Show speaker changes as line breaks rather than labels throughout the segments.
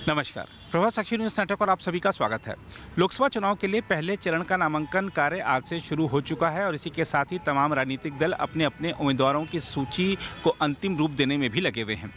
नमस्कार, प्रभात साक्षी news network और आप सभी का स्वागत है। लोकसभा चुनाव के लिए पहले चरण का नामांकन कार्य आज से शुरू हो चुका है और इसी के साथ ही तमाम राजनीतिक दल अपने अपने उम्मीदवारों की सूची को अंतिम रूप देने में भी लगे हुए हैं।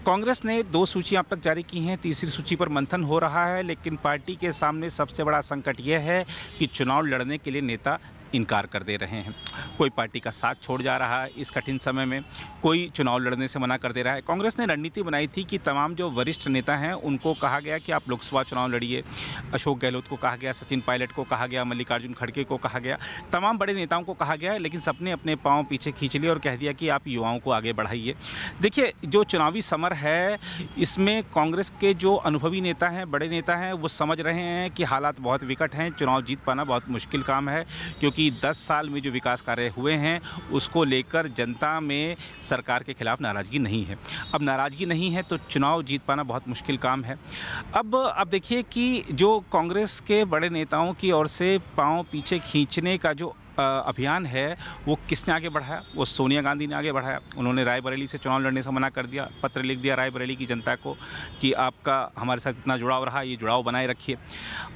कांग्रेस ने 2 सूचियां अब तक जारी की हैं, तीसरी सूची पर मंथन हो रहा है, लेकिन पार्टी के सामने सबसे बड़ा संकट यह है कि चुनाव लड़ने के लिए नेता इनकार कर दे रहे हैं। कोई पार्टी का साथ छोड़ जा रहा है इस कठिन समय में, कोई चुनाव लड़ने से मना कर दे रहा है। कांग्रेस ने रणनीति बनाई थी कि तमाम जो वरिष्ठ नेता हैं उनको कहा गया कि आप लोकसभा चुनाव लड़िए। अशोक गहलोत को कहा गया, सचिन पायलट को कहा गया, मल्लिकार्जुन खड़गे को कहा गया, तमाम बड़े नेताओं को कहा गया, लेकिन सबने अपने पाँव पीछे खींच लिए और कह दिया कि आप युवाओं को आगे बढ़ाइए। देखिए, जो चुनावी समर है इसमें कांग्रेस के जो अनुभवी नेता हैं, बड़े नेता हैं, वो समझ रहे हैं कि हालात बहुत विकट हैं, चुनाव जीत पाना बहुत मुश्किल काम है, क्योंकि 10 साल में जो विकास कार्य हुए हैं उसको लेकर जनता में सरकार के खिलाफ नाराज़गी नहीं है। अब नाराज़गी नहीं है तो चुनाव जीत पाना बहुत मुश्किल काम है। अब देखिए कि जो कांग्रेस के बड़े नेताओं की ओर से पांव पीछे खींचने का जो अभियान है वो किसने आगे बढ़ाया? वो सोनिया गांधी ने आगे बढ़ाया। उन्होंने रायबरेली से चुनाव लड़ने से मना कर दिया, पत्र लिख दिया रायबरेली की जनता को कि आपका हमारे साथ इतना जुड़ाव रहा, ये जुड़ाव बनाए रखिए।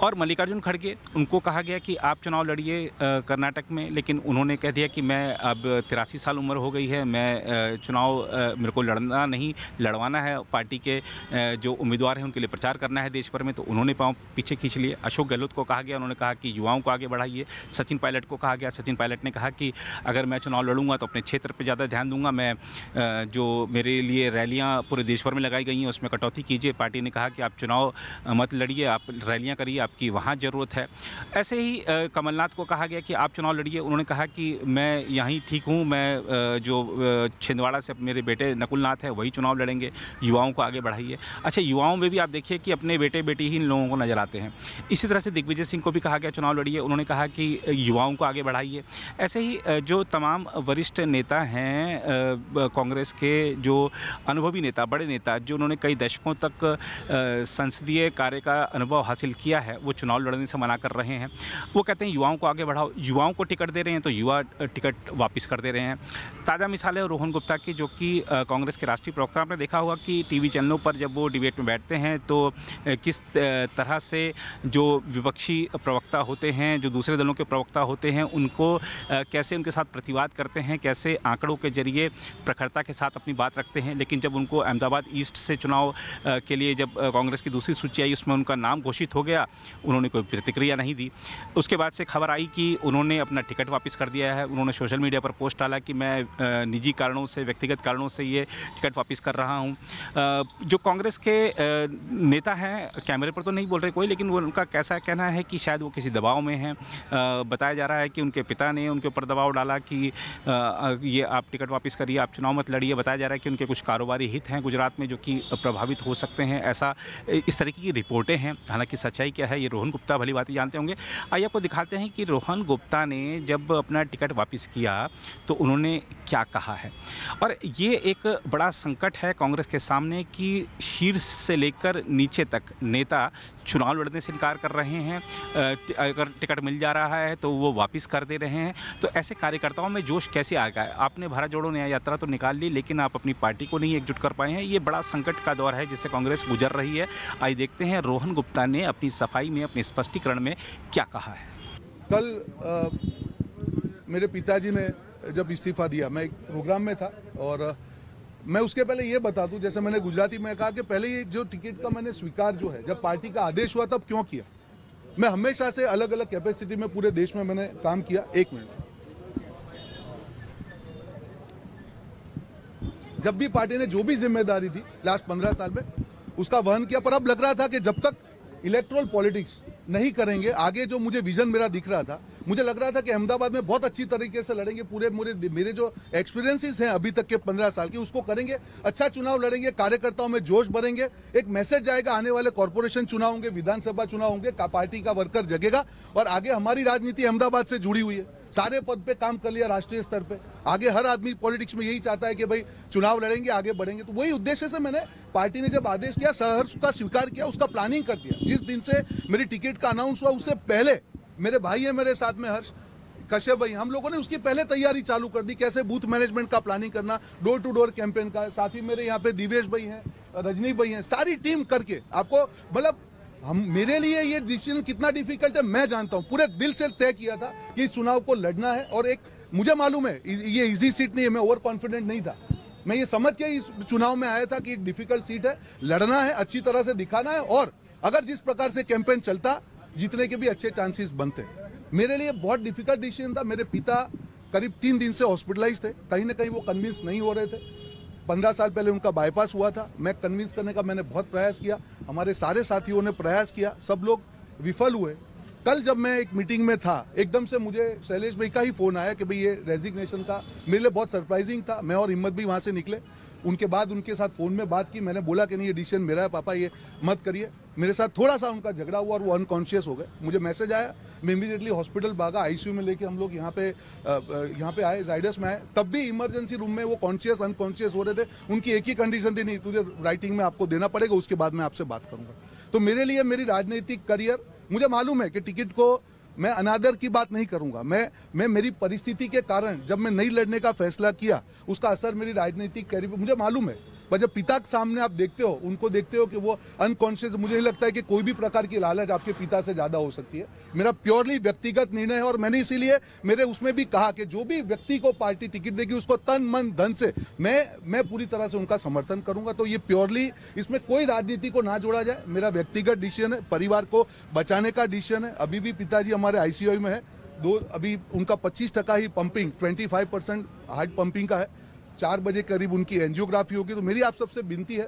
और मल्लिकार्जुन खड़गे, उनको कहा गया कि आप चुनाव लड़िए कर्नाटक में, लेकिन उन्होंने कह दिया कि मैं अब 83 साल उम्र हो गई है, मैं चुनाव मेरे को लड़ना नहीं, लड़वाना है, पार्टी के जो उम्मीदवार हैं उनके लिए प्रचार करना है देश भर में, तो उन्होंने पाँव पीछे खींच लिए। अशोक गहलोत को कहा गया, उन्होंने कहा कि युवाओं को आगे बढ़ाइए। सचिन पायलट को कहा गया, सचिन पायलट ने कहा कि अगर मैं चुनाव लड़ूंगा तो अपने क्षेत्र पे ज़्यादा ध्यान दूंगा, मैं जो मेरे लिए रैलियां पूरे देश भर में लगाई गई हैं उसमें कटौती कीजिए। पार्टी ने कहा कि आप चुनाव मत लड़िए, आप रैलियां करिए, आपकी वहाँ ज़रूरत है। ऐसे ही कमलनाथ को कहा गया कि आप चुनाव लड़िए। उन्होंने कहा कि मैं यहीं ठीक हूँ, मैं जो छिंदवाड़ा से मेरे बेटे नकुलनाथ है वही चुनाव लड़ेंगे, युवाओं को आगे बढ़ाइए। अच्छा, युवाओं में भी आप देखिए कि अपने बेटे बेटी ही इन लोगों को नज़र आते हैं। इसी तरह से दिग्विजय सिंह को भी कहा गया चुनाव लड़िए, उन्होंने कहा कि युवाओं को आगे बढ़ाइए। ऐसे ही जो तमाम वरिष्ठ नेता हैं कांग्रेस के, जो अनुभवी नेता, बड़े नेता, जो उन्होंने कई दशकों तक संसदीय कार्य का अनुभव हासिल किया है, वो चुनाव लड़ने से मना कर रहे हैं। वो कहते हैं युवाओं को आगे बढ़ाओ। युवाओं को टिकट दे रहे हैं तो युवा टिकट वापस कर दे रहे हैं। ताज़ा मिसाल है रोहन गुप्ता की, जो कि कांग्रेस के राष्ट्रीय प्रवक्ता। आपने देखा होगा कि टीवी चैनलों पर जब वो डिबेट में बैठते हैं तो किस तरह से जो विपक्षी प्रवक्ता होते हैं, जो दूसरे दलों के प्रवक्ता होते हैं, उनको कैसे उनके साथ प्रतिवाद करते हैं, कैसे आंकड़ों के जरिए प्रखरता के साथ अपनी बात रखते हैं। लेकिन जब उनको अहमदाबाद ईस्ट से चुनाव के लिए जब कांग्रेस की दूसरी सूची आई, उसमें उनका नाम घोषित हो गया, उन्होंने कोई प्रतिक्रिया नहीं दी। उसके बाद से खबर आई कि उन्होंने अपना टिकट वापस कर दिया है। उन्होंने सोशल मीडिया पर पोस्ट डाला कि मैं निजी कारणों से, व्यक्तिगत कारणों से ये टिकट वापस कर रहा हूँ। जो कांग्रेस के नेता हैं, कैमरे पर तो नहीं बोल रहे कोई, लेकिन उनका कैसा कहना है कि शायद वो किसी दबाव में हैं। बताया जा रहा है कि उनके पिता ने उनके ऊपर दबाव डाला कि ये आप टिकट वापस करिए, आप चुनाव मत लड़िए। बताया जा रहा है कि उनके कुछ कारोबारी हित हैं गुजरात में जो कि प्रभावित हो सकते हैं, ऐसा इस तरीके की रिपोर्टें हैं। हालांकि सच्चाई क्या है ये रोहन गुप्ता भली बात जानते होंगे। आइए आपको दिखाते हैं कि रोहन गुप्ता ने जब अपना टिकट वापस किया तो उन्होंने क्या कहा है। और ये एक बड़ा संकट है कांग्रेस के सामने कि शीर्ष से लेकर नीचे तक नेता चुनाव लड़ने से इनकार कर रहे हैं। अगर टिकट मिल जा रहा है तो वो वापस कर दे रहे हैं। तो ऐसे कार्यकर्ताओं में जोश कैसे आ गया? आपने भारत जोड़ो न्याय यात्रा तो निकाल ली, लेकिन आप अपनी पार्टी को नहीं एकजुट कर पाए हैं। ये बड़ा संकट का दौर है जिससे कांग्रेस गुजर रही है। आइए देखते हैं रोहन गुप्ता ने अपनी सफाई में, अपने स्पष्टीकरण में क्या कहा है।
कल मेरे पिताजी ने जब इस्तीफा दिया, मैं एक प्रोग्राम में था, और मैं उसके पहले ये बता दूं, जैसे मैंने गुजराती में कहा कि पहले ये जो टिकट का मैंने स्वीकार जो है, जब पार्टी का आदेश हुआ तब क्यों किया। मैं हमेशा से अलग अलग कैपेसिटी में पूरे देश में मैंने काम किया। 1 मिनट। जब भी पार्टी ने जो भी जिम्मेदारी थी लास्ट 15 साल में उसका वहन किया, पर अब लग रहा था कि जब तक इलेक्टोरल पॉलिटिक्स नहीं करेंगे, आगे जो मुझे विजन मेरा दिख रहा था, मुझे लग रहा था कि अहमदाबाद में बहुत अच्छी तरीके से लड़ेंगे। पूरे मेरे जो एक्सपीरियंसेस हैं अभी तक के 15 साल की, उसको करेंगे, अच्छा चुनाव लड़ेंगे, कार्यकर्ताओं में जोश भरेंगे, एक मैसेज जाएगा, आने वाले कॉर्पोरेशन चुनाव होंगे, विधानसभा चुनाव होंगे, पार्टी का वर्कर जगेगा। और आगे हमारी राजनीति अहमदाबाद से जुड़ी हुई है, सारे पद पे काम कर लिया राष्ट्रीय स्तर पे। आगे हर आदमी पॉलिटिक्स में यही चाहता है कि भाई चुनाव लड़ेंगे, आगे बढ़ेंगे। तो वही उद्देश्य से मैंने, पार्टी ने जब आदेश किया, सहर्ष का स्वीकार किया, उसका प्लानिंग कर दिया। जिस दिन से मेरी टिकट का अनाउंस हुआ उससे पहले मेरे भाई है मेरे साथ में, हर्ष कश्यप भाई, हम लोगों ने उसकी पहले तैयारी चालू कर दी, कैसे बूथ मैनेजमेंट का प्लानिंग करना, डोर टू डोर कैंपेन का। साथ ही मेरे यहाँ पे दिवेश भाई हैं, रजनी भाई हैं, सारी टीम करके आपको मतलब हम मेरे लिए ये डिसीजन कितना डिफिकल्ट है मैं जानता हूँ। पूरे दिल से तय किया था कि इस चुनाव को लड़ना है और एक मुझे मालूम है ये इजी सीट नहीं है, मैं ओवर कॉन्फिडेंट नहीं था। मैं ये समझ के इस चुनाव में आया था कि एक डिफिकल्ट सीट है, लड़ना है, अच्छी तरह से दिखाना है और अगर जिस प्रकार से कैंपेन चलता जीतने के भी अच्छे चांसेस बनते। मेरे लिए बहुत डिफिकल्ट डिसीजन था। मेरे पिता करीब 3 दिन से हॉस्पिटलाइज थे, कहीं ना कहीं वो कन्विंस नहीं हो रहे थे। 15 साल पहले उनका बाईपास हुआ था। मैं कन्विंस करने का मैंने बहुत प्रयास किया, हमारे सारे साथियों ने प्रयास किया, सब लोग विफल हुए। कल जब मैं एक मीटिंग में था, एकदम से मुझे शैलेश भाई का ही फोन आया कि भाई ये रेजिग्नेशन का, मेरे लिए बहुत सरप्राइजिंग था। मैं और हिम्मत भी वहाँ से निकले। उनके बाद उनके साथ फ़ोन में बात की, मैंने बोला कि नहीं ये डिसीजन मेरा है पापा, ये मत करिए। मेरे साथ थोड़ा सा उनका झगड़ा हुआ और वो अनकॉन्शियस हो गए। मुझे मैसेज आया, मैं इमीडिएटली हॉस्पिटल भागा, आईसीयू में लेके हम लोग यहाँ पे आए, जाइडस में आए। तब भी इमरजेंसी रूम में वो कॉन्शियस अनकॉन्शियस हो रहे थे। उनकी एक ही कंडीशन थी, नहीं तुझे राइटिंग में आपको देना पड़ेगा, उसके बाद मैं आपसे बात करूँगा। तो मेरे लिए मेरी राजनीतिक करियर, मुझे मालूम है कि टिकट को मैं अनादर की बात नहीं करूंगा। मैं मेरी परिस्थिति के कारण जब मैं नहीं लड़ने का फैसला किया, उसका असर मेरी राजनीतिक कैरियर पर मुझे मालूम है। पर जब पिता के सामने आप देखते हो, उनको देखते हो कि वो अनकॉन्शियस, मुझे नहीं लगता है कि कोई भी प्रकार की लालच आपके पिता से ज्यादा हो सकती है। मेरा प्योरली व्यक्तिगत निर्णय है और मैंने इसीलिए मेरे उसमें भी कहा कि जो भी व्यक्ति को पार्टी टिकट देगी उसको तन मन धन से मैं पूरी तरह से उनका समर्थन करूंगा। तो ये प्योरली, इसमें कोई राजनीति को ना जोड़ा जाए, मेरा व्यक्तिगत डिसीजन है, परिवार को बचाने का डिसीजन है। अभी भी पिताजी हमारे आईसीयू में है, अभी उनका 25% ही पंपिंग, 25% हार्ट पंपिंग का है। 4 बजे करीब उनकी एंजियोग्राफी होगी। तो मेरी आप सबसे विनती है,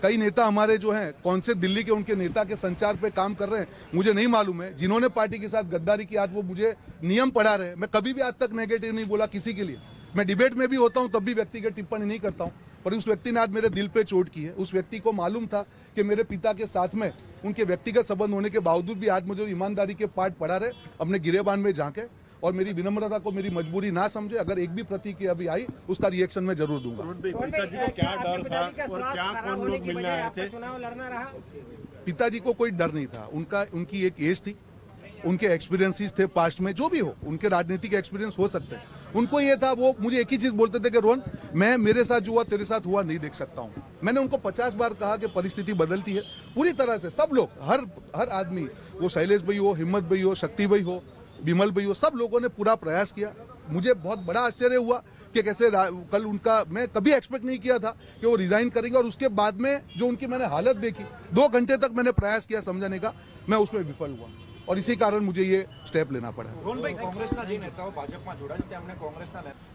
कई नेता हमारे जो हैं, कौन से दिल्ली के उनके नेता के संचार पे काम कर रहे हैं मुझे नहीं मालूम है, जिन्होंने पार्टी के साथ गद्दारी की, आज वो मुझे नियम पढ़ा रहे हैं। मैं कभी भी आज तक नेगेटिव नहीं बोला किसी के लिए। मैं डिबेट में भी होता हूं तब भी व्यक्तिगत टिप्पणी नहीं करता हूं, पर उस व्यक्ति ने आज मेरे दिल पे चोट की है। उस व्यक्ति को मालूम था कि मेरे पिता के साथ में उनके व्यक्तिगत संबंध होने के बावजूद भी आज मुझे ईमानदारी के पाठ पढ़ा रहे, अपने गिरेबान में झांके और मेरी विनम्रता को मेरी मजबूरी ना समझे। अगर एक भी प्रतिक्रिया अभी आई उसका रिएक्शन मैं जरूर दूंगा।
पिताजी को क्या डर था और क्या कौन लोग मिलने आए थे?
चुनाव लड़ना रहा।
पिताजी को कोई डर नहीं था। उनकी एक एज थी, उनके एक्सपीरियंसेस थे पास्ट में, जो भी हो उनके राजनीतिक एक्सपीरियंस हो सकते हैं। उनको ये था, वो मुझे एक ही चीज बोलते थे कि रोहन, मैं मेरे साथ जो हुआ तेरे साथ हुआ नहीं देख सकता हूँ। मैंने उनको 50 बार कहा कि परिस्थिति बदलती है पूरी तरह से। सब लोग, हर आदमी, वो शैलेश भाई हो, हिम्मत भाई हो, शक्ति भाई हो, बिमल भाई हो, सब लोगों ने पूरा प्रयास किया। मुझे बहुत बड़ा आश्चर्य हुआ कि कैसे कल उनका, मैं कभी एक्सपेक्ट नहीं किया था कि वो रिजाइन करेंगे और उसके बाद में जो उनकी मैंने हालत देखी, 2 घंटे तक मैंने प्रयास किया समझाने का, मैं उसमें विफल हुआ और इसी कारण मुझे ये स्टेप लेना पड़ा।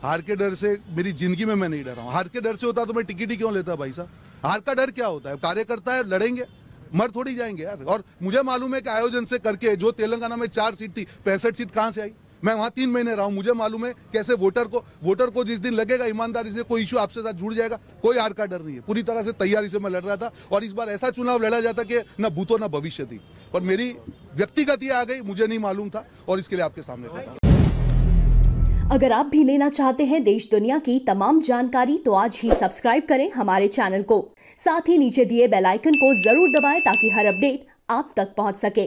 हार के डर से मेरी जिंदगी में मैं नहीं डरा हूँ। हार के डर से होता तो मैं टिकट ही क्यों लेता भाई साहब? हार का डर क्या होता है? कार्यकर्ता है, लड़ेंगे, मर थोड़ी जाएंगे यार। और मुझे मालूम है कि आयोजन से करके जो तेलंगाना में 4 सीट थी, 65 सीट कहां से आई? मैं वहां 3 महीने रहा हूं। मुझे मालूम है कैसे वोटर को जिस दिन लगेगा ईमानदारी से कोई इशू आपसे साथ जुड़ जाएगा, कोई हार का डर नहीं है। पूरी तरह से तैयारी से मैं लड़ रहा था और इस बार ऐसा चुनाव लड़ा जाता कि न भूतो न भविष्य थी। पर मेरी व्यक्तिगत ये आ गई, मुझे नहीं मालूम था और इसके लिए आपके सामने था।
अगर आप भी लेना चाहते हैं देश दुनिया की तमाम जानकारी तो आज ही सब्सक्राइब करें हमारे चैनल को। साथ ही नीचे दिए बेल आइकन को जरूर दबाएं ताकि हर अपडेट आप तक पहुंच सके।